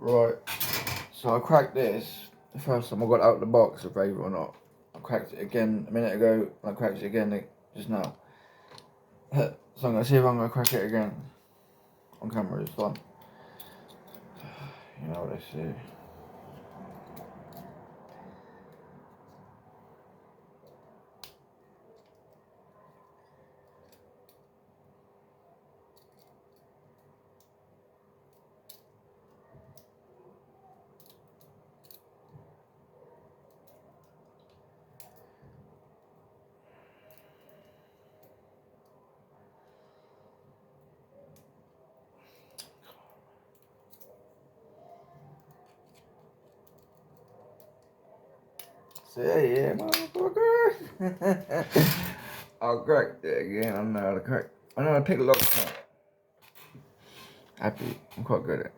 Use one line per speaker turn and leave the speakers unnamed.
Right. So I cracked this the first time I got it out of the box, if or not. I cracked it again a minute ago, and I cracked it again just now. So I'm going to see if I'm going to crack it again on camera this time. You know, let's see. Say yeah, motherfucker. I'll crack it again. I know how to crack. I know how to pick a lock. Happy. I'm quite good at it.